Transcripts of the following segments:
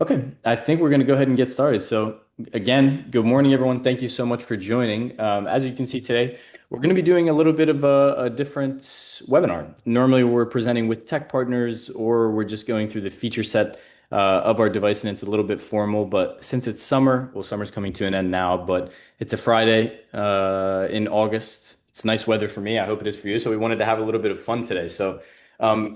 Okay, I think we're going to go ahead and get started. So, again, good morning, everyone. Thank you so much for joining. As you can see today, we're going to be doing a little bit of a different webinar. Normally, we're presenting with tech partners, or we're just going through the feature set of our device, and it's a little bit formal. But since it's summer, well, summer's coming to an end now, but it's a Friday in August. It's nice weather for me. I hope it is for you. So, we wanted to have a little bit of fun today. So,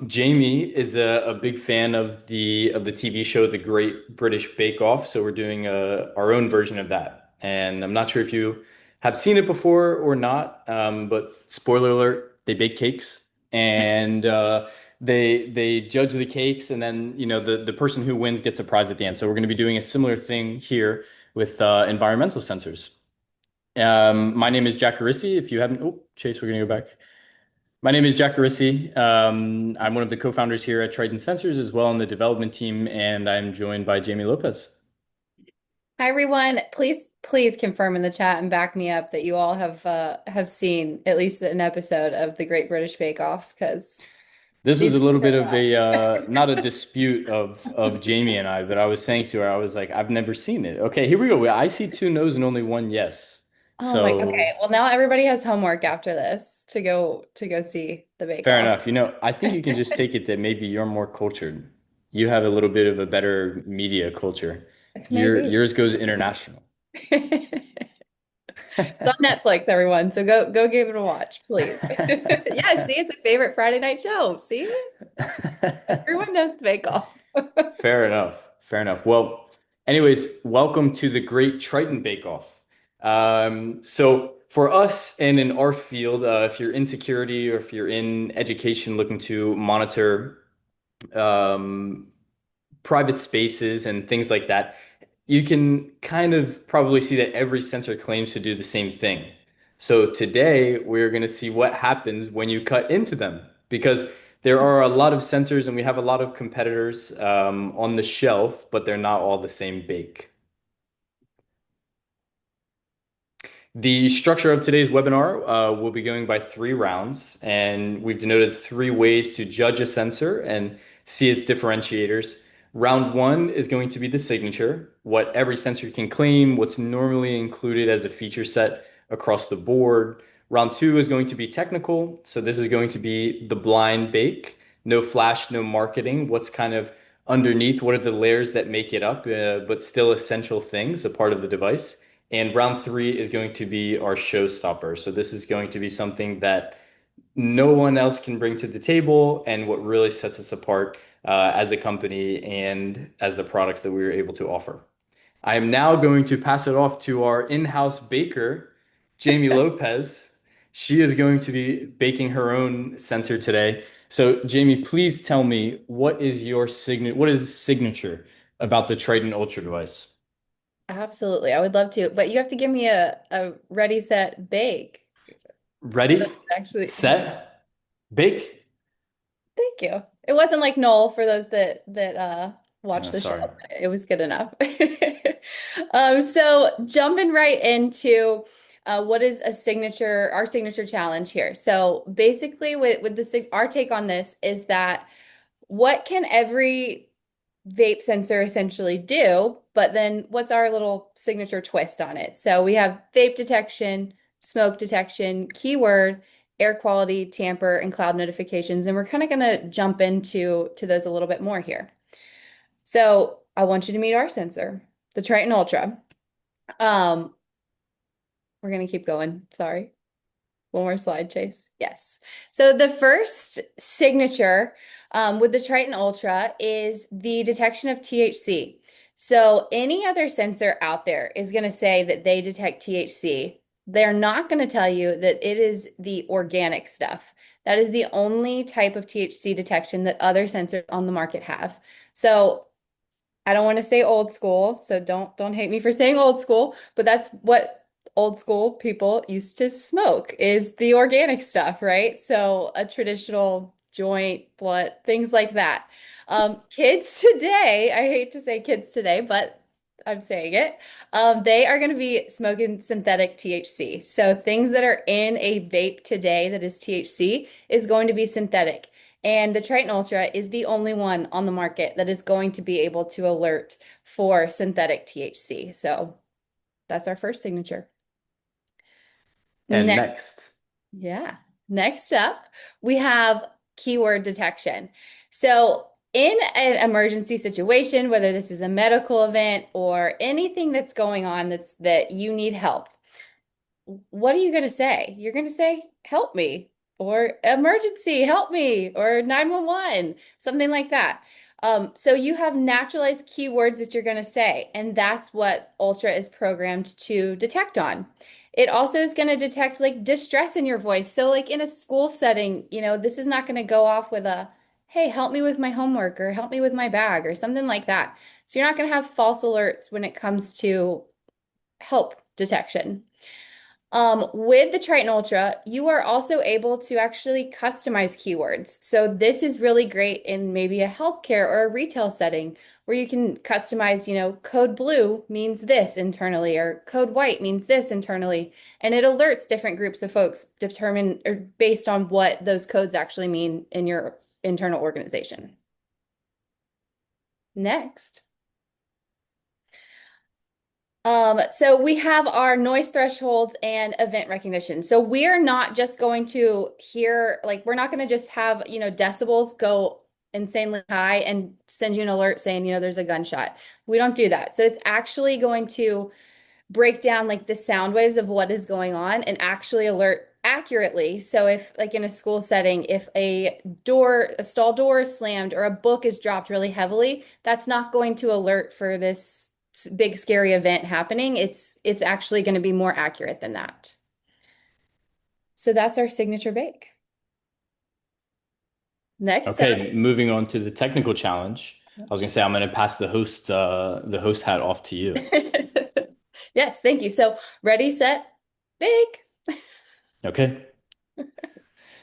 Jamie is a big fan of the TV show The Great British Bake Off, so we're doing our own version of that. And I'm not sure if you have seen it before or not, but spoiler alert, they bake cakes and they judge the cakes, and then the person who wins gets a prize at the end. So we're going to be doing a similar thing here with environmental sensors. My name is Jack Guerrisi. If you haven't, oh, Chase, we're going to go back. My name is Jack Guerrisi. I'm one of the co-founders here at Triton Sensors as well on the development team, and I'm joined by Jamie Lopez. Hi everyone. Please confirm in the chat and back me up that you all have seen at least an episode of The Great British Bake Off because This was she's a little bit of a not a dispute of Jamie and I, but I was saying to her, I was like, I've never seen it. Okay, here we go. I see two no's and only one yes. oh my So okay. Well, now everybody has homework after this to go see the Bake fair Off. enough. I think you can just take it that maybe you're more cultured. You have a little bit of a better media culture. Maybe. Yours goes international. It's on Netflix, everyone. So go give it a watch, please. Yeah, see, it's a favorite Friday night show. See? Everyone knows the Bake Off. Fair enough. Fair enough. Well, anyways, welcome to the Great Triton Bake Off. So for us and in our field, if you're in security or if you're in education looking to monitor um, private spaces and things like that, you can kind of probably see that every sensor claims to do the same thing. So today we're going to see what happens when you cut into them because there are a lot of sensors and we have a lot of competitors on the shelf, but they're not all the same bake. The structure of today's webinar will be going by 3 rounds, and we've denoted 3 ways to judge a sensor and see its differentiators. Round one is going to be the signature, what every sensor can claim, what's normally included as a feature set across the board. Round two is going to be technical, so this is going to be the blind bake, no flash, no marketing, what's kind of underneath, what are the layers that make it up, but still essential things, a part of the device. And round three is going to be our showstopper. So this is going to be something that no one else can bring to the table and what really sets us apart as a company and as the products that we were able to offer. I am now going to pass it off to our in-house baker, Jamie Lopez. She is going to be baking her own sensor today. So, Jamie, please tell me what is signature about the Triton Ultra device? Absolutely. I would love to, but you have to give me a ready, set, bake. What Ready, does it actually, set, bake. thank you. It wasn't like Noel for those that watch the show. Sorry. It was good enough. So jumping right into what is our signature challenge here. So basically with our take on this is that what can every vape sensor essentially do, but then what's our little signature twist on it? So we have vape detection, smoke detection, keyword, air quality, tamper, and cloud notifications. And we're kind of going to jump into those a little bit more here. So I want you to meet our sensor, the Triton Ultra. Um, we're going to keep going. Sorry. One more slide, Chase. Yes. So the first signature with the Triton Ultra is the detection of THC. So any other sensor out there is going to say that they detect THC. They're not going to tell you that it is the organic stuff. That is the only type of THC detection that other sensors on the market have. So I don't want to say old school, so don't hate me for saying old school, but that's what old school people used to smoke is the organic stuff, right? So a traditional joint, blunt, things like that. Kids today, I hate to say kids today, but I'm saying it. They are going to be smoking synthetic THC. So things that are in a vape today that is THC is going to be synthetic. And the Triton Ultra is the only one on the market that is going to be able to alert for synthetic THC. So that's our first signature. And Next, next. yeah. Next up, we have keyword detection. So in an emergency situation, whether this is a medical event or anything that's going on that you need help, what are you going to say? You're going to say, help me, or emergency, help me, or 911, something like that. So you have naturalized keywords that you're going to say, and that's what Ultra is programmed to detect on. It also is going to detect like distress in your voice. So like in a school setting, this is not going to go off with a, hey, help me with my homework or help me with my bag or something like that. So you're not going to have false alerts when it comes to help detection. With the Triton Ultra, you are also able to actually customize keywords. So this is really great in maybe a healthcare or a retail setting where you can customize, code blue means this internally, or code white means this internally, and it alerts different groups of folks determine or based on what those codes actually mean in your internal organization. Next. So we have our noise thresholds and event recognition. So we are not just going to hear, like, we're not going to just have, decibels go insanely high and send you an alert saying, there's a gunshot. We don't do that. So it's actually going to break down like the sound waves of what is going on and actually alert accurately. So if like in a school setting, if a stall door is slammed or a book is dropped really heavily, that's not going to alert for this big scary event happening. It's actually going to be more accurate than that. So that's our signature bake. Next up. Okay, moving on to the technical challenge. I was gonna say I'm gonna pass the host hat off to you. Yes, thank you. So ready, set, bake. Okay.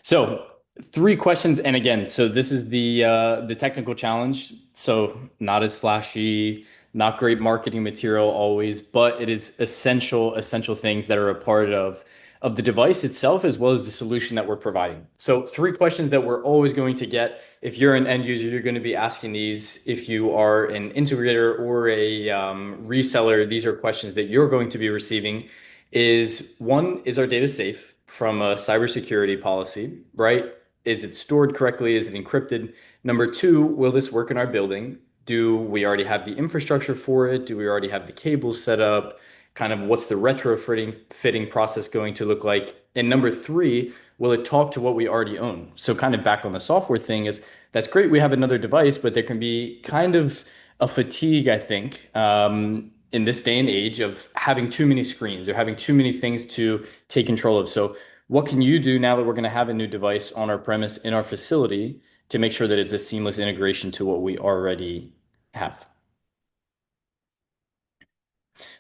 So three questions, and again, so this is the technical challenge. So not as flashy, not great marketing material always, but it is essential things that are a part of the device itself as well as the solution that we're providing. So three questions that we're always going to get. If you're an end user, you're going to be asking these. If you are an integrator or a reseller, these are questions that you're going to be receiving. Is one, is our data safe from a cybersecurity policy, right? Is it stored correctly? Is it encrypted? Number two, will this work in our building? Do we already have the infrastructure for it? Do we already have the cables set up? Kind of what's the retrofitting fitting process going to look like? And number three, will it talk to what we already own? So kind of back on the software thing is that's great. We have another device, but there can be kind of a fatigue, I think, in this day and age of having too many screens or having too many things to take control of. So what can you do now that we're going to have a new device on our premise in our facility to make sure that it's a seamless integration to what we already have?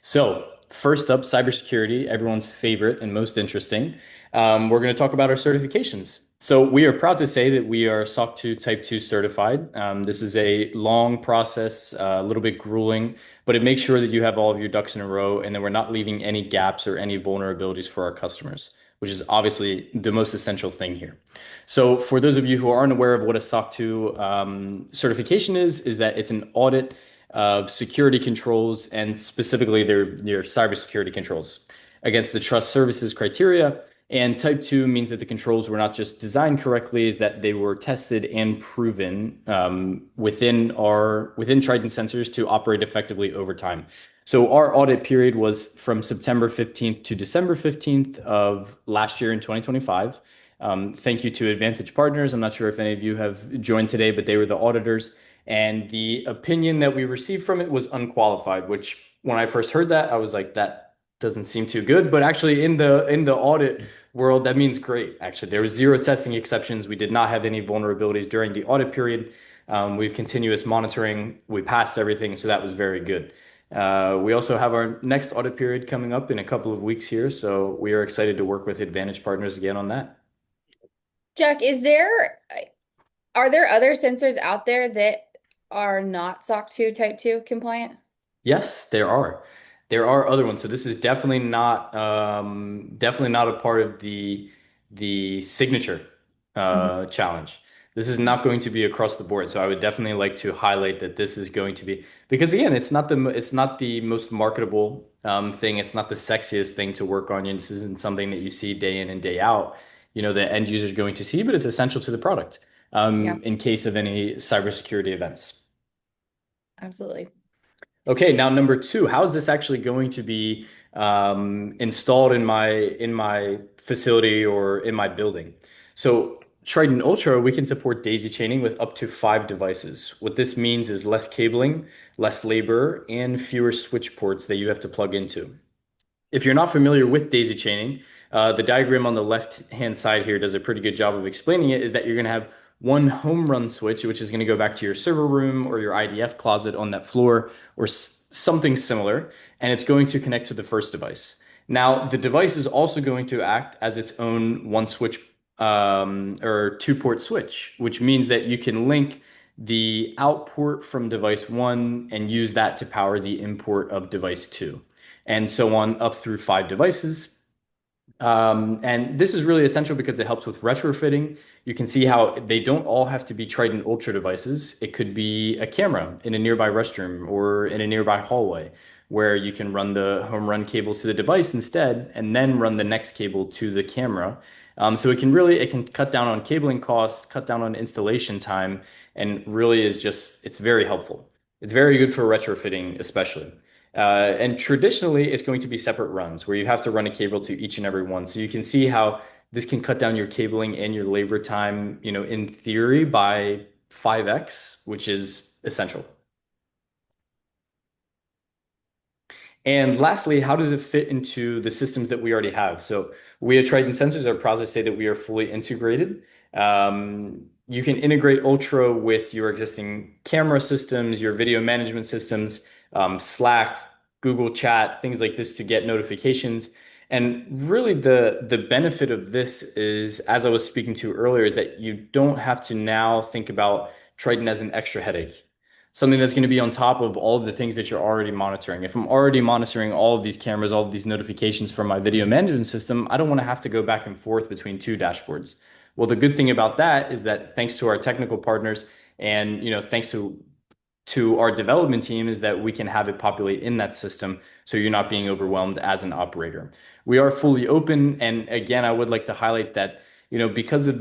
So, first up, cybersecurity, everyone's favorite and most interesting. We're going to talk about our certifications. So, we are proud to say that we are SOC 2 Type 2 certified. This is a long process, a little bit grueling, but it makes sure that you have all of your ducks in a row and that we're not leaving any gaps or any vulnerabilities for our customers, which is obviously the most essential thing here. So, for those of you who aren't aware of what a SOC 2 certification is that it's an audit of security controls and specifically their cybersecurity controls against the trust services criteria. And type 2 means that the controls were not just designed correctly, is that they were tested and proven within Triton sensors to operate effectively over time. So our audit period was from September 15th to December 15th of last year in 2025. Thank you to Advantage Partners. I'm not sure if any of you have joined today, but they were the auditors. And the opinion that we received from it was unqualified, which when I first heard that, I was like, that doesn't seem too good. But actually in the audit world, that means great. Actually, there was zero testing exceptions. We did not have any vulnerabilities during the audit period. We have continuous monitoring. We passed everything, so that was very good. We also have our next audit period coming up in a couple of weeks here, so we are excited to work with Advantage Partners again on that. Jack, are there other sensors out there that are not SOC 2 Type 2 compliant? Yes, there are. There are other ones. So this is definitely not a part of the signature Mhm. challenge. This is not going to be across the board. So I would definitely like to highlight that this is going to be because again, it's not the most marketable thing. It's not the sexiest thing to work on. This isn't something that you see day in and day out. The end user is going to see, but it's essential to the product Yeah, in case of any cybersecurity events. absolutely. Okay, now number two, how is this actually going to be installed in my facility or in my building? So Triton Ultra, we can support daisy chaining with up to 5 devices. What this means is less cabling, less labor, and fewer switch ports that you have to plug into. If you're not familiar with daisy chaining, the diagram on the left-hand side here does a pretty good job of explaining it, is that you're going to have one home run switch, which is going to go back to your server room or your IDF closet on that floor or something similar, and it's going to connect to the first device. Now, the device is also going to act as its own one switch or two-port switch, which means that you can link the out port from device one and use that to power the import of device two and so on up through 5 devices. And this is really essential because it helps with retrofitting. You can see how they don't all have to be Triton Ultra devices. It could be a camera in a nearby restroom or in a nearby hallway where you can run the home run cable to the device instead and then run the next cable to the camera. So it can cut down on cabling costs, cut down on installation time, and really it's very helpful. It's very good for retrofitting, especially. And traditionally, it's going to be separate runs where you have to run a cable to each and every one. So you can see how this can cut down your cabling and your labor time, in theory by 5x, which is essential. And lastly, how does it fit into the systems that we already have? So we at Triton Sensors are proud to say that we are fully integrated. You can integrate Ultra with your existing camera systems, your video management systems, Slack, Google Chat, things like this to get notifications. And really the benefit of this is, as I was speaking to earlier, is that you don't have to now think about Triton as an extra headache, something that's going to be on top of all of the things that you're already monitoring. If I'm already monitoring all of these cameras, all of these notifications from my video management system, I don't want to have to go back and forth between 2 dashboards. Well, the good thing about that is that thanks to our technical partners and thanks to our development team is that we can have it populate in that system so you're not being overwhelmed as an operator. We are fully open, and again, I would like to highlight that because of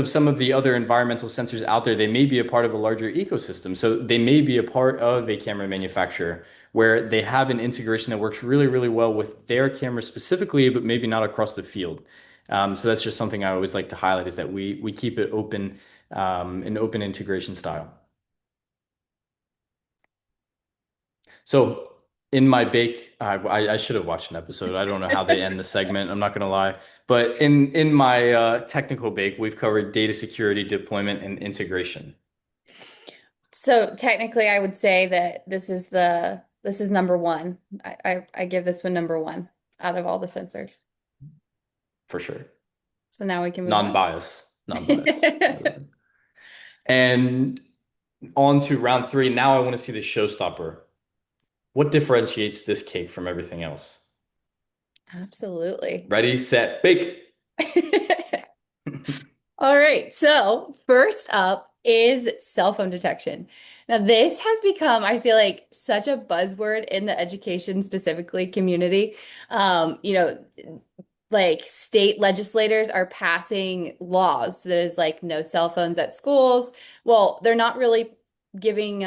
some of the other environmental sensors out there, they may be a part of a larger ecosystem. So they may be a part of a camera manufacturer where they have an integration that works really, really well with their camera specifically, but maybe not across the field. So that's just something I always like to highlight is that we keep it open, an open integration style. So in my bake, I should have watched an episode. I don't know how they end the segment. I'm not going to lie. But in my technical bake, we've covered data security, deployment, and integration So technically, I would say that this is number one. I give this one number one out of all the sensors. for sure. So now we can move on. Non-bias, non-bias. And on to round three. Now I want to see the showstopper. What differentiates this cake from everything else? Absolutely. Ready, set, bake. All right. So first up is cell phone detection. Now, this has become, I feel like, such a buzzword in the education specifically community. Um, you know, like state legislators are passing laws that is like no cell phones at schools. Well, they're not really giving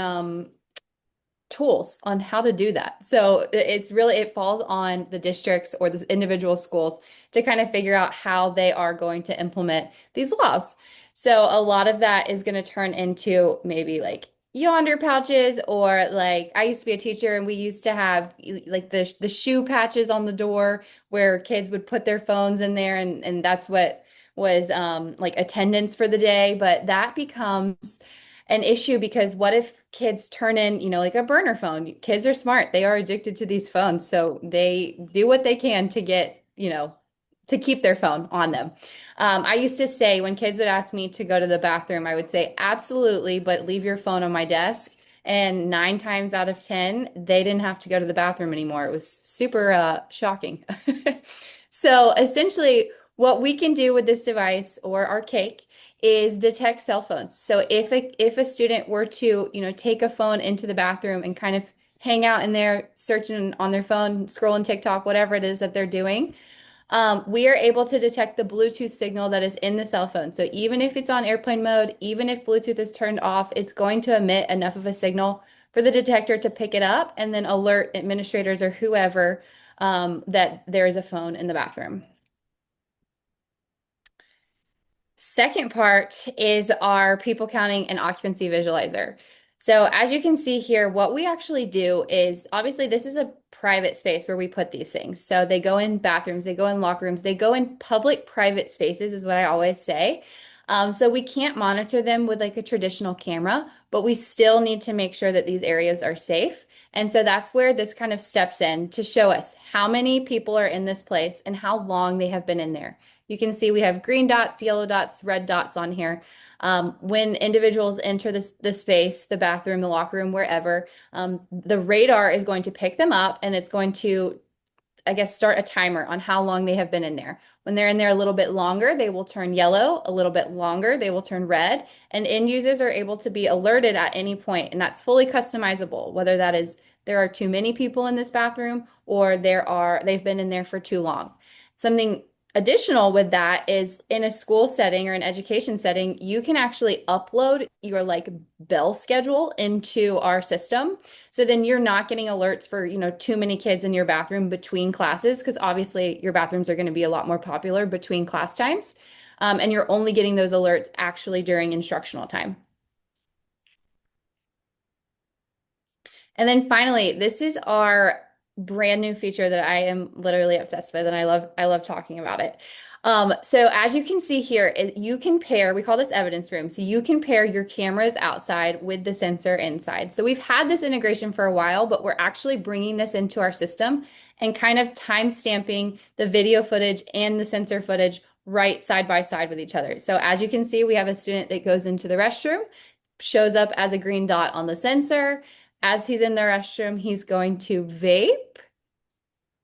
tools on how to do that. So it's really, it falls on the districts or the individual schools to kind of figure out how they are going to implement these laws. So a lot of that is going to turn into maybe like yonder pouches, or like I used to be a teacher and we used to have like the shoe patches on the door where kids would put their phones in there, and that's what was like attendance for the day. But that becomes an issue because what if kids turn in, like a burner phone? Kids are smart. They are addicted to these phones. So they do what they can to get, to keep their phone on them. I used to say when kids would ask me to go to the bathroom, I would say, absolutely, but leave your phone on my desk. And 9 times out of 10, they didn't have to go to the bathroom anymore. It was super shocking. So essentially, what we can do with this device or our cake is detect cell phones. So if a student were to, take a phone into the bathroom and kind of hang out in there searching on their phone, scrolling TikTok, whatever it is that they're doing, we are able to detect the Bluetooth signal that is in the cell phone. So even if it's on airplane mode, even if Bluetooth is turned off, it's going to emit enough of a signal for the detector to pick it up and then alert administrators or whoever that there is a phone in the bathroom. Second part is our people counting and occupancy visualizer. So as you can see here, what we actually do is obviously this is a private space where we put these things. So they go in bathrooms, they go in locker rooms, they go in public private spaces is what I always say. So we can't monitor them with like a traditional camera, but we still need to make sure that these areas are safe. And so that's where this kind of steps in to show us how many people are in this place and how long they have been in there. You can see we have green dots, yellow dots, red dots on here. When individuals enter the space, the bathroom, the locker room, wherever, the radar is going to pick them up and it's going to, I guess, start a timer on how long they have been in there. When they're in there a little bit longer, they will turn yellow. A little bit longer, they will turn red. And end users are able to be alerted at any point, and that's fully customizable, whether that is there are too many people in this bathroom or they've been in there for too long. Something additional with that is in a school setting or an education setting, you can actually upload your like bell schedule into our system. So then you're not getting alerts for, too many kids in your bathroom between classes, because obviously your bathrooms are going to be a lot more popular between class times. And you're only getting those alerts actually during instructional time. And then finally, this is our brand new feature that I am literally obsessed with, and I love talking about it. So as you can see here, you can pair, we call this evidence room. So you can pair your cameras outside with the sensor inside. So we've had this integration for a while, but we're actually bringing this into our system and kind of time stamping the video footage and the sensor footage right side by side with each other. So as you can see, we have a student that goes into the restroom, shows up as a green dot on the sensor. As he's in the restroom, he's going to vape,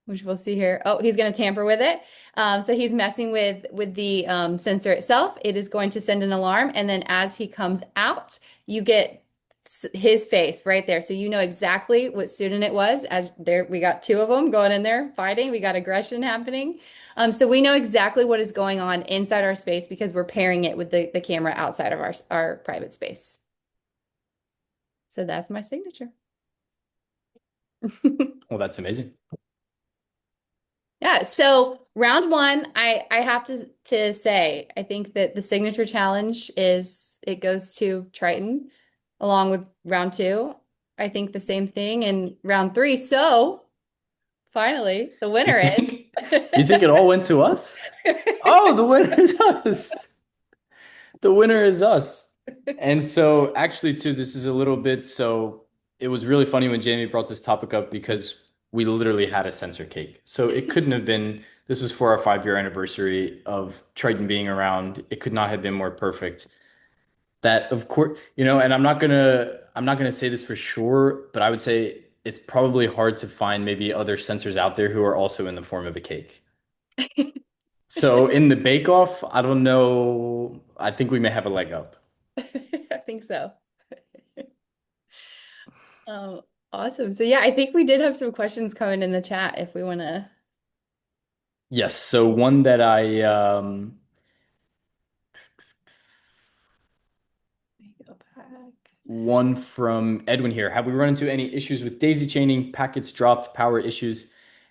which we'll see here. Oh, he's going to tamper with it. So he's messing with the sensor itself. It is going to send an alarm, and then as he comes out, you get his face right there. So you know exactly what student it was. As there, we got two of them going in there fighting. We got aggression happening. So we know exactly what is going on inside our space because we're pairing it with the camera outside of our private space. So that's my signature. Well, that's amazing. Yeah, so round one, I have to say, I think that the signature challenge is it goes to Triton along with round two. I think the same thing in round three. So finally, the You winner think you is think it all went to us? Oh, the winner is us. The winner is us. And so actually too, this is a little bit so it was really funny when Jamie brought this topic up because we literally had a sensor cake. So it couldn't have been this was for our 5-year anniversary of Triton being around. It could not have been more perfect. That of course, and I'm not gonna say this for sure, but I would say it's probably hard to find maybe other sensors out there who are also in the form of a cake. So in the bake off, I don't know. I think we may have a leg up. I think so. Um, awesome. So yeah, I think we did have some questions coming in the chat if we want to Yes. So one that I go back. one from Edwin here. Have we run into any issues with daisy chaining, packets dropped, power issues?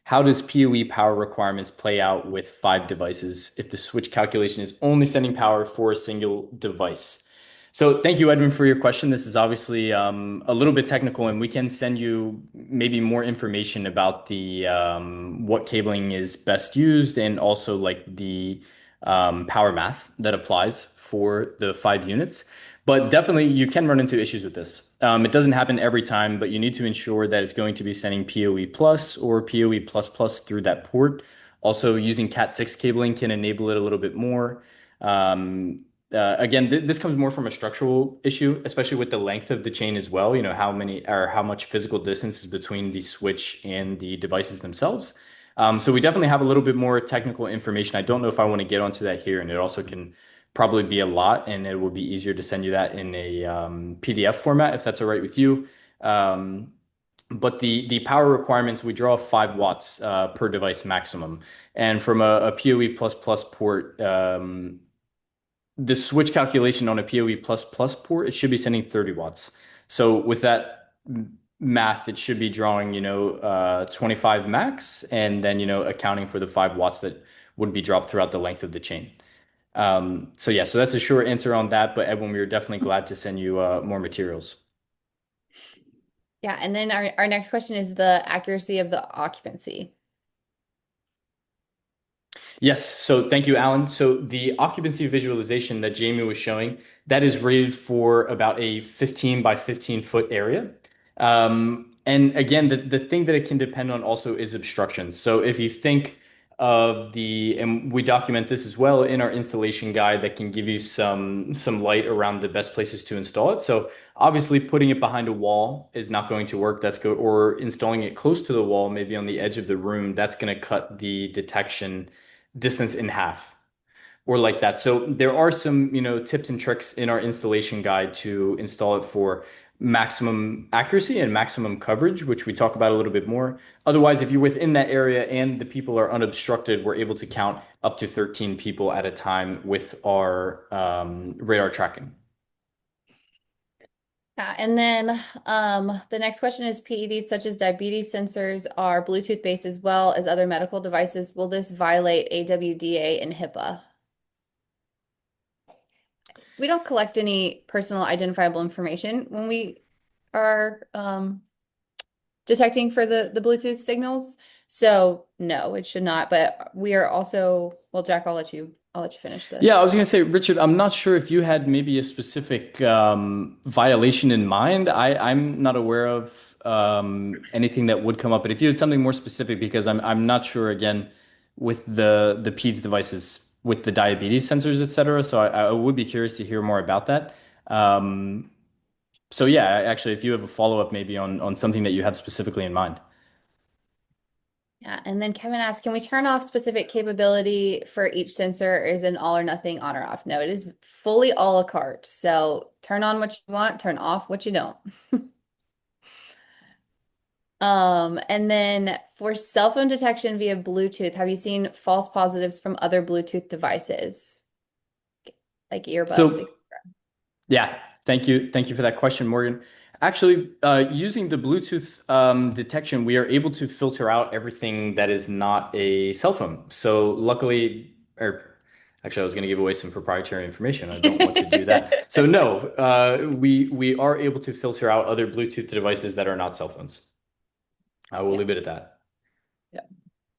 How does PoE power requirements play out with 5 devices if the switch calculation is only sending power for a single device? So thank you, Edwin, for your question. This is obviously a little bit technical, and we can send you maybe more information about the what cabling is best used and also like the power math that applies for the 5 units. But definitely, you can run into issues with this. It doesn't happen every time, but you need to ensure that it's going to be sending PoE plus or PoE plus plus through that port. Also, using Cat6 cabling can enable it a little bit more. Again, this comes more from a structural issue, especially with the length of the chain as well. You know, how many or how much physical distance is between the switch and the devices themselves. So we definitely have a little bit more technical information. I don't know if I want to get onto that here, and it also can probably be a lot, and it would be easier to send you that in a PDF format if that's all right with you. Um, but the power requirements, we draw 5 watts per device maximum. And from a PoE++ port, the switch calculation on a PoE++ port, it should be sending 30 watts. So with that math, it should be drawing, 25 max, and then, accounting for the 5 watts that would be dropped throughout the length of the chain. So yeah, so that's a short answer on that. But Edwin, we are definitely glad to send you more materials. Yeah, and then our next question is the accuracy of the occupancy. Yes, so thank you, Alan. So the occupancy visualization that Jamie was showing, that is rated for about a 15 by 15 foot area. And again, the thing that it can depend on also is obstructions. So if you think of and we document this as well in our installation guide that can give you some light around the best places to install it. So obviously putting it behind a wall is not going to work. Or installing it close to the wall, maybe on the edge of the room, that's going to cut the detection distance in half or like that. So there are some, tips and tricks in our installation guide to install it for maximum accuracy and maximum coverage, which we talk about a little bit more. Otherwise, if you're within that area and the people are unobstructed, we're able to count up to 13 people at a time with our radar tracking. Yeah, and then the next question is PEDs such as diabetes sensors are Bluetooth based as well as other medical devices. Will this violate AWDA and HIPAA? We don't collect any personal identifiable information when we are detecting for the Bluetooth signals. So no, it should not. But we are also, well, Jack, I'll let you finish the. Yeah, I was gonna say, Richard, I'm not sure if you had maybe a specific violation in mind. I'm not aware of anything that would come up, but if you had something more specific, because I'm not sure again with the PEDS devices with the diabetes sensors, et cetera. So I would be curious to hear more about that. Um, so yeah, actually, if you have a follow-up maybe on something that you have specifically in mind. Yeah, and then Kevin asked, can we turn off specific capability for each sensor, or is it an all or nothing on or off? No, it is fully a la carte. So turn on what you want, turn off what you don't. And then for cell phone detection via Bluetooth, have you seen false positives from other Bluetooth devices like earbuds? So yeah, thank you. Thank you for that question, Morgan. Actually, using the Bluetooth detection, we are able to filter out everything that is not a cell phone. So luckily, or actually, I was going to give away some proprietary information. I don't want to do that. So no, we are able to filter out other Bluetooth devices that are not cell phones. I will Yeah, leave it at that. yeah.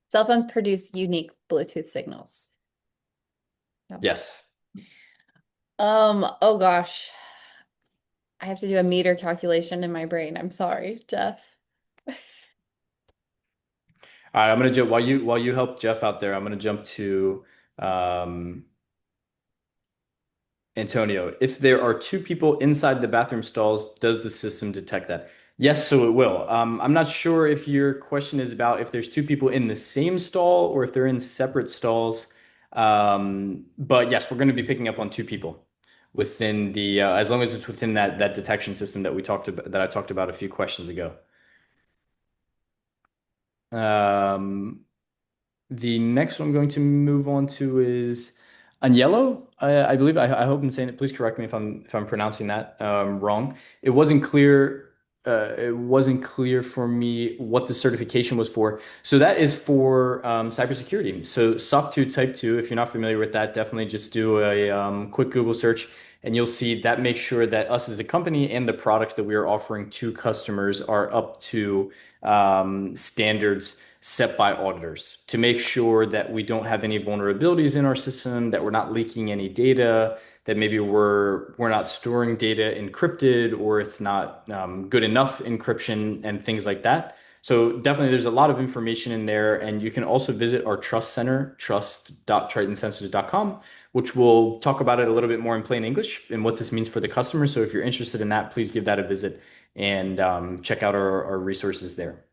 Cell phones produce unique Bluetooth signals. Yeah. Yes. Oh gosh. I have to do a meter calculation in my brain. I'm sorry, Jeff. All right, I'm gonna jump while you help Jeff out there. I'm gonna jump to um, Antonio, if there are 2 people inside the bathroom stalls, does the system detect that? Yes, so it will. I'm not sure if your question is about if there's 2 people in the same stall or if they're in separate stalls. But yes, we're going to be picking up on 2 people within as long as it's within that detection system that we talked about, that I talked about a few questions ago. Um, The next one I'm going to move on to is Agnello. I believe I hope I'm saying it. Please correct me if I'm pronouncing that wrong. It wasn't clear. It wasn't clear for me what the certification was for. So that is for cybersecurity. So SOC 2 Type 2. If you're not familiar with that, definitely just do a quick Google search, and you'll see that makes sure that us as a company and the products that we are offering to customers are up to standards set by auditors to make sure that we don't have any vulnerabilities in our system, that we're not leaking any data, that maybe we're not storing data encrypted or it's not good enough encryption and things like that. So definitely there's a lot of information in there, and you can also visit our trust center, trust.tritonsensors.com, which will talk about it a little bit more in plain English and what this means for the customer. So if you're interested in that, please give that a visit and check out our resources there.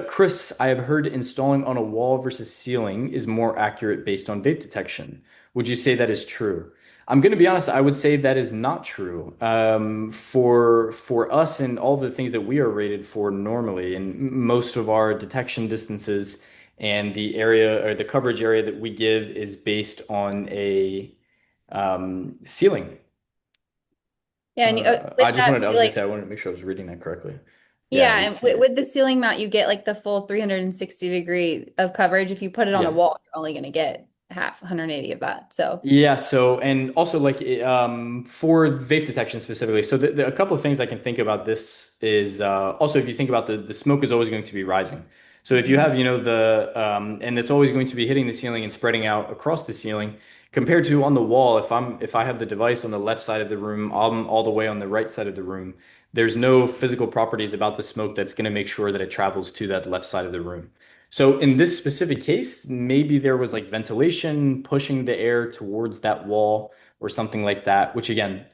Chris, I have heard installing on a wall versus ceiling is more accurate based on vape detection. Would you say that is true? I'm going to be honest, I would say that is not true. For us and all the things that we are rated for normally, and most of our detection distances and the area or the coverage area that we give is based on a ceiling. Yeah, and with I just that wanted, I too, was gonna like say, I wanted to make sure I was reading that correctly. Yeah, yeah, we and see. with the ceiling mount, you get like the full 360-degree of coverage. If you put it on a Yeah. wall, you're only going to get half 180 of that. So Yeah, so and also like for vape detection specifically, so a couple of things I can think about this is also if you think about the smoke is always going to be rising. So if you mhm. have, the and it's always going to be hitting the ceiling and spreading out across the ceiling compared to on the wall, if I have the device on the left side of the room, I'm all the way on the right side of the room. There's no physical properties about the smoke that's going to make sure that it travels to that left side of the room. So in this specific case, maybe there was like ventilation pushing the air towards that wall or something like that, which again,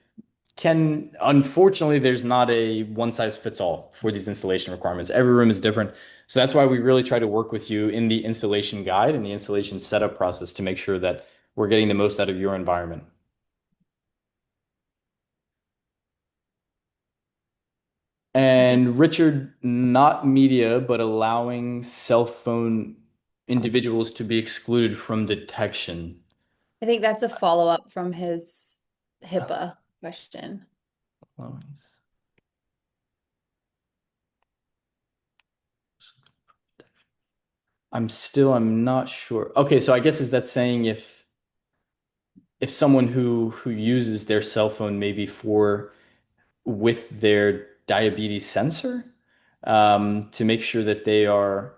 can unfortunately, there's not a one size fits all for these installation requirements. Every room is different. So that's why we really try to work with you in the installation guide and the installation setup process to make sure that we're getting the most out of your environment. And Richard, not media, but allowing cell phone individuals to be excluded from detection. I think that's a follow-up from his HIPAA question. I'm not sure. Okay, so I guess is that saying if someone who uses their cell phone maybe for with their diabetes sensor to make sure that they are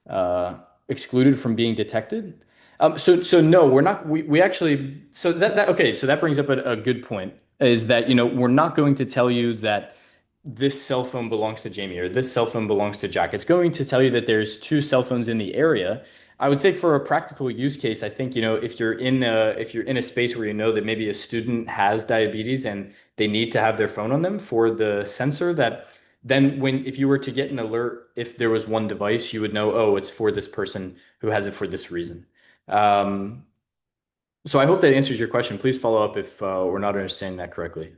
uh, excluded from being detected. So no, we're not. We actually. So that okay. So that brings up a good point. Is that we're not going to tell you that this cell phone belongs to Jamie or this cell phone belongs to Jack. It's going to tell you that there's two cell phones in the area. I would say for a practical use case, I think if you're in a space where you know that maybe a student has diabetes and they need to have their phone on them for the sensor that then when if you were to get an alert if there was one device you would know, oh, it's for this person who has it for this reason. um, so I hope that answers your question. Please follow up if we're not understanding that correctly.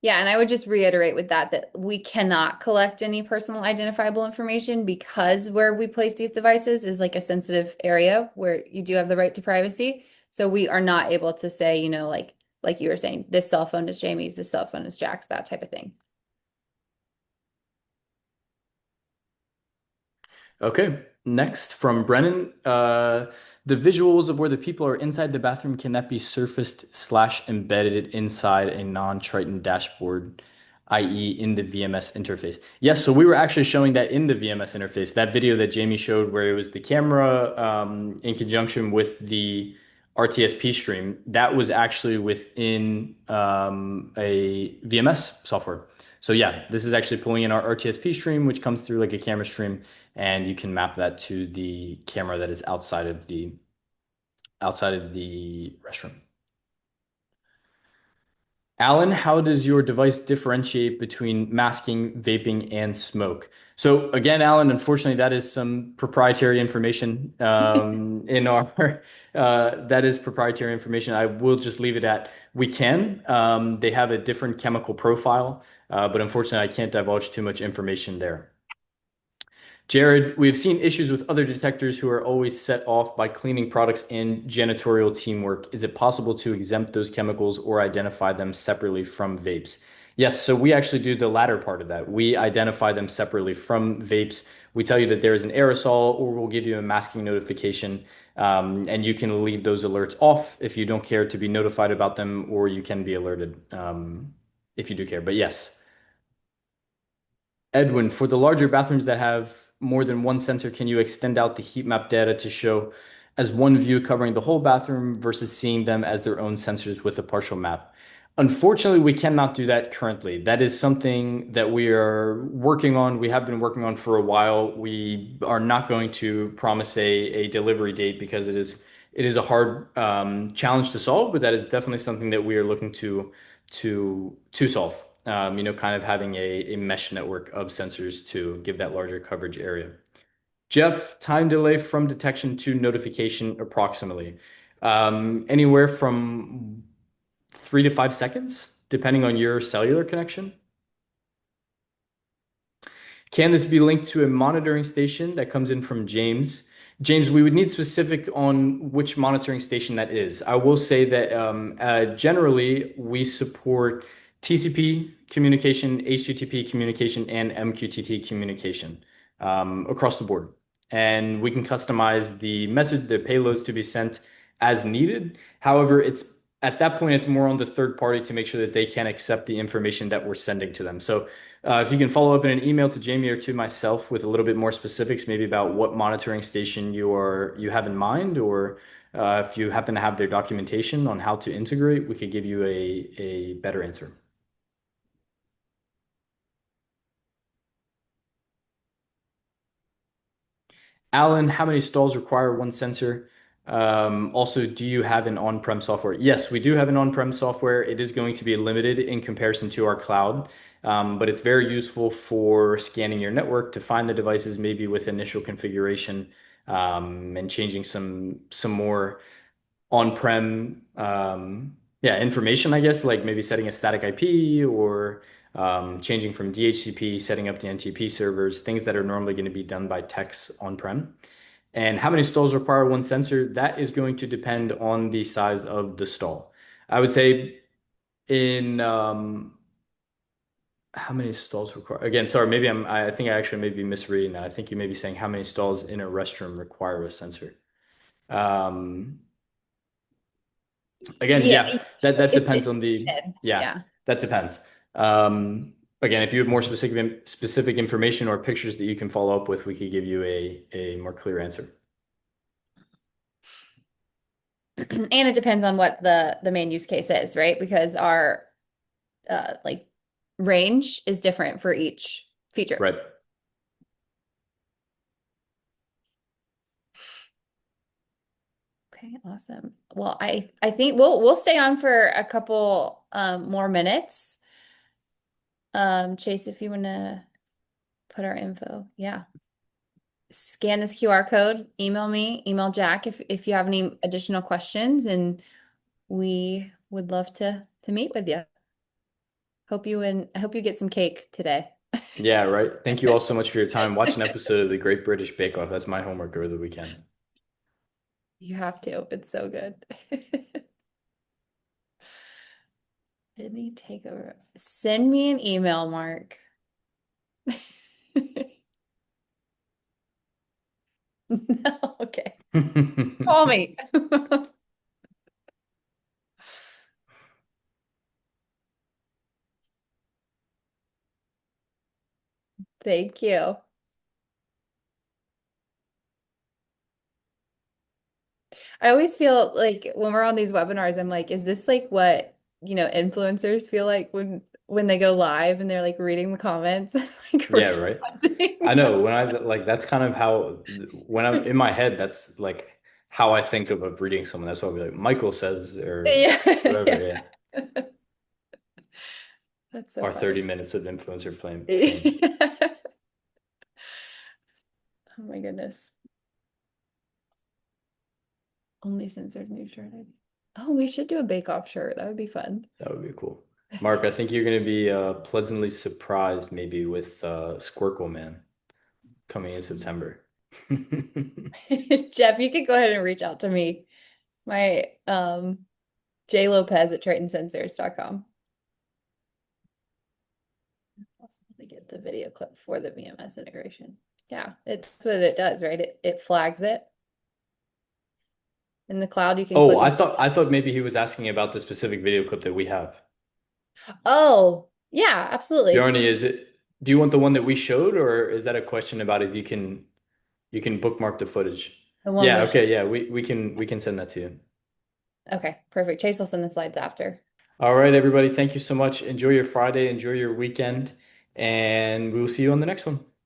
Yeah, and I would just reiterate with that we cannot collect any personal identifiable information because where we place these devices is like a sensitive area where you do have the right to privacy. So we are not able to say, like you were saying, this cell phone is Jamie's, this cell phone is Jack's, that type of thing. Okay. Next from Brennan, the visuals of where the people are inside the bathroom, can that be surfaced slash embedded inside a non-Triton dashboard, i.e. in the VMS interface? Yes, so we were actually showing that in the VMS interface, that video that Jamie showed where it was the camera in conjunction with the RTSP stream, that was actually within a VMS software. So yeah, this is actually pulling in our RTSP stream, which comes through like a camera stream, and you can map that to the camera that is outside of the restroom. Alan, how does your device differentiate between masking, vaping, and smoke? So again, Alan, unfortunately, that is some proprietary information in our that is proprietary information. I will just leave it at we can. They have a different chemical profile, but unfortunately, I can't divulge too much information there. Jared, we have seen issues with other detectors who are always set off by cleaning products and janitorial teamwork. Is it possible to exempt those chemicals or identify them separately from vapes? Yes, so we actually do the latter part of that. We identify them separately from vapes. We tell you that there is an aerosol, or we'll give you a masking notification, and you can leave those alerts off if you don't care to be notified about them, or you can be alerted if you do care. But yes. Edwin, for the larger bathrooms that have more than one sensor, can you extend out the heat map data to show as one view covering the whole bathroom versus seeing them as their own sensors with a partial map? Unfortunately, we cannot do that currently. That is something that we are working on. We have been working on for a while. We are not going to promise a delivery date because it is a hard challenge to solve, but that is definitely something that we are looking to solve. kind of having a mesh network of sensors to give that larger coverage area. Jeff, time delay from detection to notification approximately. Anywhere from 3 to 5 seconds, depending on your cellular connection. Can this be linked to a monitoring station that comes in from James? James, we would need specific on which monitoring station that is. I will say that generally we support TCP communication, HTTP communication, and MQTT communication across the board. And we can customize the message, the payloads to be sent as needed. However, it's at that point, it's more on the third party to make sure that they can accept the information that we're sending to them. So if you can follow up in an email to Jamie or to myself with a little bit more specifics, maybe about what monitoring station you have in mind, or if you happen to have their documentation on how to integrate, we could give you a better answer. Alan, how many stalls require one sensor? Also, do you have an on-prem software? Yes, we do have an on-prem software. It is going to be limited in comparison to our cloud, but it's very useful for scanning your network to find the devices, maybe with initial configuration, and changing some more on-prem information, I guess, like maybe setting a static IP or changing from DHCP, setting up the NTP servers, things that are normally going to be done by techs on-prem. And how many stalls require one sensor? That is going to depend on the size of the stall. I would say in how many stalls require, again, sorry, I think I actually may be misreading that. I think you may be saying how many stalls in a restroom require a sensor. Um, Again, Yeah, yeah, that depends it on the, depends. yeah, Yeah. that depends. Again, if you have more specific information or pictures that you can follow up with, we could give you a more clear answer. And it depends on what the main use case is, right? Because our like range is different for each feature. Right. Okay, awesome. Well, I think we'll stay on for a couple more minutes. Chase, if you want to put our info. Yeah. Scan this QR code, email me, email Jack if you have any additional questions, and we would love to meet with you. I hope you get some cake today. Yeah, right. Thank you all so much for your time. Watch an episode of the Great British Bake Off. That's my homework over the weekend. You have to. It's so good. Any takeover. Send me an email, Mark. No, okay. Call me. Thank you. I always feel like when we're on these webinars, I'm like, is this like what, influencers feel like when they go live and they're like reading the comments, like Yeah, right. I responding? know when I like that's kind of how when I'm in my head, that's like how I think of reading someone. That's why I'll be like, Michael says or Yeah, whatever, yeah. yeah. That's so Our 30 funny. minutes of influencer fame. Oh my goodness. Only censored new shirt. Oh, we should do a bake-off shirt. That would be fun. That would be cool. Mark, I think you're going to be pleasantly surprised maybe with Squircle Man coming in September. Jeff, you could go ahead and reach out to me. My J Lopez at TritonSensors.com. Possibly get the video clip for the VMS integration. Yeah, it's what it does, right? It flags it. In the cloud, you can Oh, click I thought maybe he was asking about the specific video clip that we have. Oh, yeah, absolutely. Bjarni, do you want the one that we showed, or is that a question about if you can bookmark the footage? The one Yeah, we should. okay, yeah, we can send that to you. Okay, perfect. Chase will send the slides after. All right, everybody, thank you so much. Enjoy your Friday, enjoy your weekend, and we will see you on the next one.